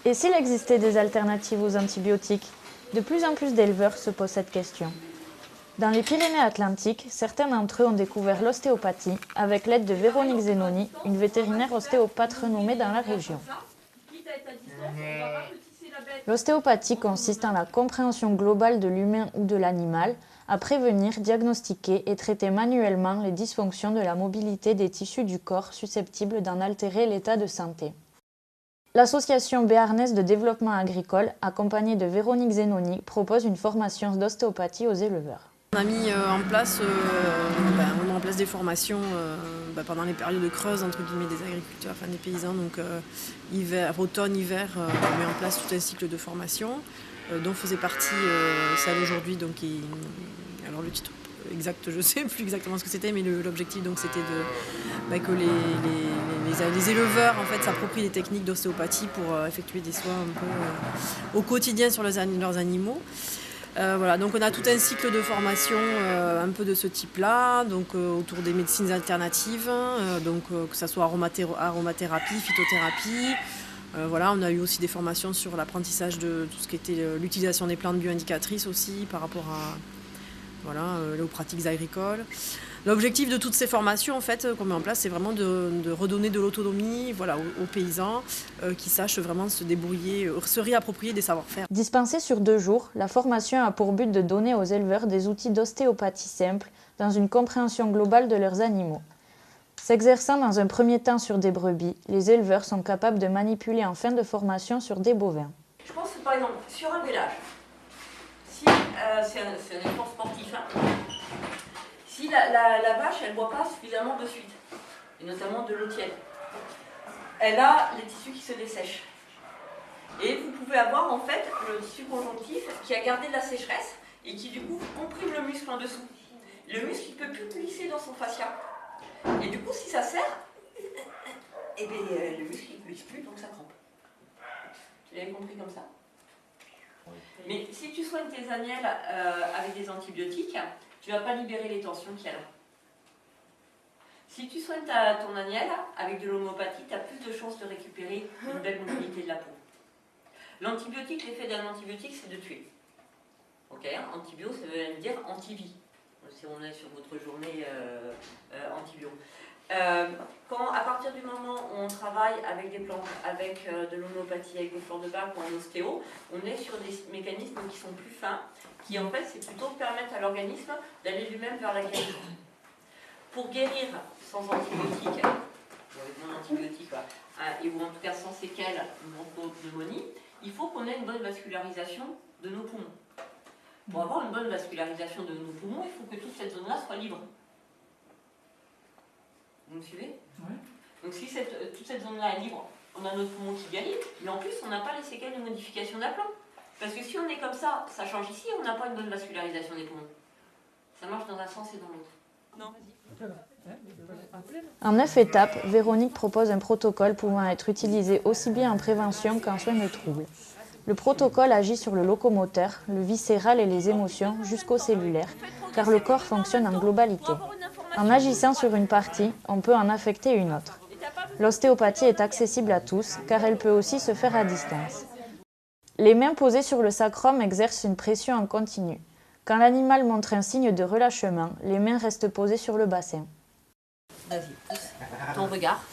Et s'il existait des alternatives aux antibiotiques? De plus en plus d'éleveurs se posent cette question. Dans les Pyrénées-Atlantiques, certains d'entre eux ont découvert l'ostéopathie avec l'aide de Véronique Zenoni, une vétérinaire ostéopathe renommée dans la région. L'ostéopathie consiste en la compréhension globale de l'humain ou de l'animal, à prévenir, diagnostiquer et traiter manuellement les dysfonctions de la mobilité des tissus du corps susceptibles d'en altérer l'état de santé. L'association béarnaise de développement agricole, accompagnée de Véronique Zenoni, propose une formation d'ostéopathie aux éleveurs. On a mis en place des formations pendant les périodes creuses entre guillemets des agriculteurs, des paysans, donc automne, hiver, on met en place tout un cycle de formation dont faisait partie celle aujourd'hui. Alors le titre exact, je ne sais plus exactement ce que c'était, mais l'objectif donc c'était que les éleveurs en fait s'approprient des techniques d'ostéopathie pour effectuer des soins un peu au quotidien sur leurs animaux. Donc on a tout un cycle de formation un peu de ce type-là, autour des médecines alternatives, que ce soit aromathérapie, phytothérapie. On a eu aussi des formations sur l'apprentissage de tout ce qui était l'utilisation des plantes bioindicatrices aussi par rapport aux pratiques agricoles. L'objectif de toutes ces formations qu'on met en place, c'est vraiment de redonner de l'autonomie aux paysans qui sachent vraiment se débrouiller, se réapproprier des savoir-faire. Dispensée sur 2 jours, la formation a pour but de donner aux éleveurs des outils d'ostéopathie simples dans une compréhension globale de leurs animaux. S'exerçant dans un premier temps sur des brebis, les éleveurs sont capables de manipuler en fin de formation sur des bovins. Je pense que par exemple, sur un village, si c'est un effort sportif, si la vache, elle ne boit pas suffisamment de suite, et notamment de l'eau tiède, elle a les tissus qui se dessèchent. Et vous pouvez avoir en fait le tissu conjonctif qui a gardé de la sécheresse et qui du coup comprime le muscle en dessous. Le muscle il ne peut plus glisser dans son fascia. Et du coup si ça serre, le muscle il ne glisse plus donc ça crampe. Tu l'avais compris comme ça? Mais si tu soignes tes agnelles avec des antibiotiques, tu ne vas pas libérer les tensions qu'il y a là. Si tu soignes ton agnelle avec de l'homéopathie, tu as plus de chances de récupérer une belle mobilité de la peau. L'antibiotique, l'effet d'un antibiotique, c'est de tuer. Ok, antibio, ça veut dire anti-vie. Si on est sur votre journée antibio. À partir du moment où on travaille avec des plantes, avec de l'homéopathie, avec des fleurs de bac ou en ostéo, on est sur des mécanismes qui sont plus fins, qui en fait c'est plutôt permettre à l'organisme d'aller lui-même vers la guérison. Pour guérir sans antibiotique, avec mon antibiotique, ou en tout cas sans séquelles, une bronchopneumonie, il faut qu'on ait une bonne vascularisation de nos poumons. Pour avoir une bonne vascularisation de nos poumons, il faut que toute cette zone-là soit libre. Vous me suivez? Oui. Donc si toute cette zone-là est libre, on a notre poumon qui guérit, mais en plus on n'a pas les séquelles de modification d'aplomb. Parce que si on est comme ça change ici, on n'a pas une bonne vascularisation des poumons. Ça marche dans un sens et dans l'autre. Non. En 9 étapes, Véronique propose un protocole pouvant être utilisé aussi bien en prévention qu'en soins de troubles. Le protocole agit sur le locomoteur, le viscéral et les émotions jusqu'au cellulaire, car le corps fonctionne en globalité. En agissant sur une partie, on peut en affecter une autre. L'ostéopathie est accessible à tous, car elle peut aussi se faire à distance. Les mains posées sur le sacrum exercent une pression en continu. Quand l'animal montre un signe de relâchement, les mains restent posées sur le bassin. Vas-y, pousse ton regard.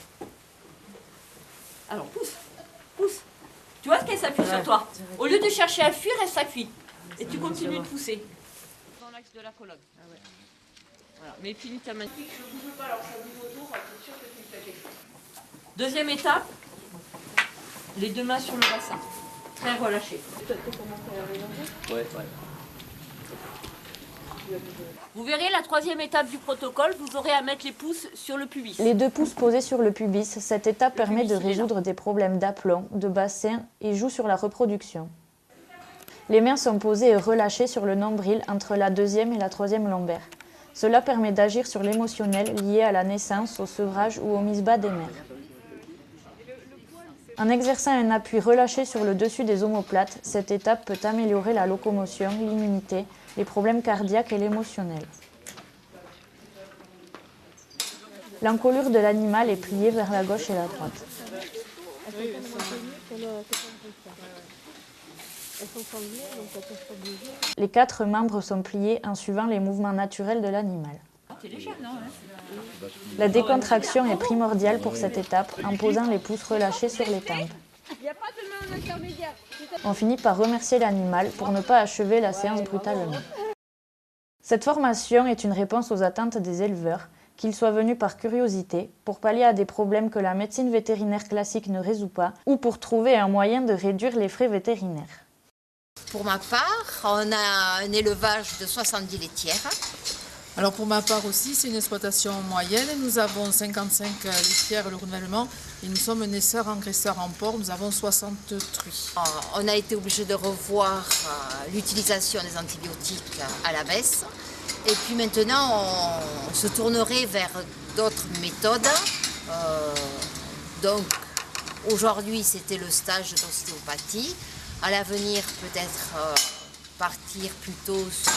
Alors, pousse. Tu vois qu'elle s'appuie sur toi. Au lieu de chercher à fuir, elle s'appuie. Et tu continues de pousser. Dans l'axe de la colonne. Voilà. Mais finis ta main. Je ne bouge pas, alors ça bouge autour, c'est sûr que tu fais quelque chose. Deuxième étape, les 2 mains sur le bassin. Très relâché. Ouais. Vous verrez la 3e étape du protocole, vous aurez à mettre les pouces sur le pubis. Les 2 pouces posés sur le pubis, cette étape permet de résoudre des problèmes d'aplomb, de bassin et joue sur la reproduction. Les mains sont posées et relâchées sur le nombril entre la 2e et la 3e lombaire. Cela permet d'agir sur l'émotionnel lié à la naissance, au sevrage ou au mise-bas des mères. En exerçant un appui relâché sur le dessus des omoplates, cette étape peut améliorer la locomotion, l'immunité, les problèmes cardiaques et l'émotionnel. L'encolure de l'animal est pliée vers la gauche et la droite. Les 4 membres sont pliés en suivant les mouvements naturels de l'animal. La décontraction est primordiale pour cette étape en posant les pouces relâchés sur les tempes. On finit par remercier l'animal pour ne pas achever la séance brutalement. Cette formation est une réponse aux attentes des éleveurs, qu'ils soient venus par curiosité, pour pallier à des problèmes que la médecine vétérinaire classique ne résout pas, ou pour trouver un moyen de réduire les frais vétérinaires. Pour ma part, on a un élevage de 70 laitières. Alors pour ma part aussi, c'est une exploitation moyenne. Nous avons 55 laitières le renouvellement et nous sommes naisseurs engraisseurs en porc. Nous avons 60 truies. On a été obligé de revoir l'utilisation des antibiotiques à la baisse. Et puis maintenant, on se tournerait vers d'autres méthodes. Donc aujourd'hui, c'était le stage d'ostéopathie. À l'avenir, peut-être partir plutôt sur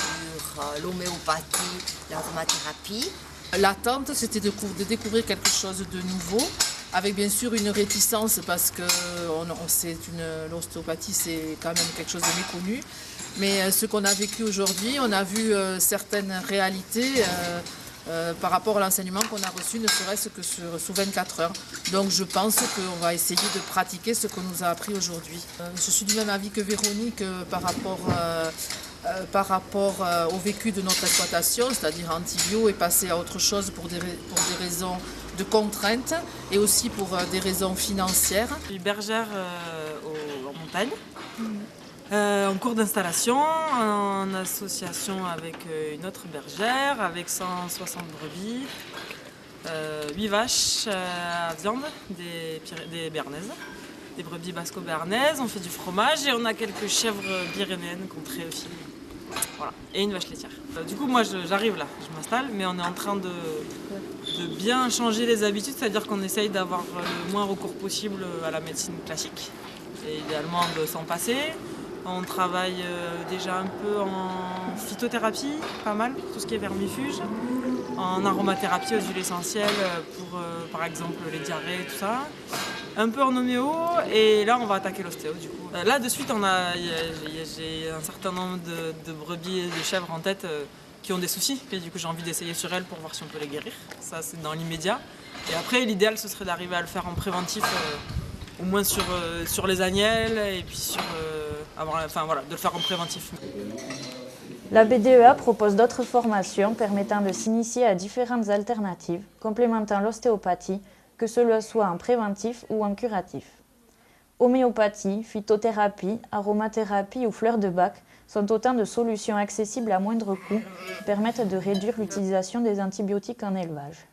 l'homéopathie, l'aromathérapie. L'attente, c'était de découvrir quelque chose de nouveau, avec bien sûr une réticence parce que l'ostéopathie, c'est quand même quelque chose de méconnu. Mais ce qu'on a vécu aujourd'hui, on a vu certaines réalités par rapport à l'enseignement qu'on a reçu, ne serait-ce que sous 24 heures. Donc je pense qu'on va essayer de pratiquer ce qu'on nous a appris aujourd'hui. Je suis du même avis que Véronique par rapport au vécu de notre exploitation, c'est-à-dire antibio et passer à autre chose pour des raisons de contraintes et aussi pour des raisons financières. Je suis bergère en montagne. En cours d'installation, en association avec une autre bergère, avec 160 brebis, 8 vaches à viande, des bernaises, des brebis basco-bernaises, on fait du fromage et on a quelques chèvres pyrénéennes qu'on traite aussi. Voilà. Et une vache laitière. Du coup, moi j'arrive là, je m'installe, mais on est en train de bien changer les habitudes, c'est-à-dire qu'on essaye d'avoir le moins recours possible à la médecine classique, et idéalement de s'en passer. On travaille déjà un peu en phytothérapie, pas mal, tout ce qui est vermifuge, en aromathérapie aux huiles essentielles pour par exemple les diarrhées, tout ça. Un peu en homéo et là on va attaquer l'ostéo du coup. Là de suite j'ai un certain nombre de brebis et de chèvres en tête qui ont des soucis et du coup j'ai envie d'essayer sur elles pour voir si on peut les guérir. Ça c'est dans l'immédiat. Et après l'idéal ce serait d'arriver à le faire en préventif. Au moins sur les agnelles et puis de le faire en préventif. La BDEA propose d'autres formations permettant de s'initier à différentes alternatives, complémentant l'ostéopathie, que cela soit en préventif ou en curatif. Homéopathie, phytothérapie, aromathérapie ou fleurs de bac sont autant de solutions accessibles à moindre coût qui permettent de réduire l'utilisation des antibiotiques en élevage.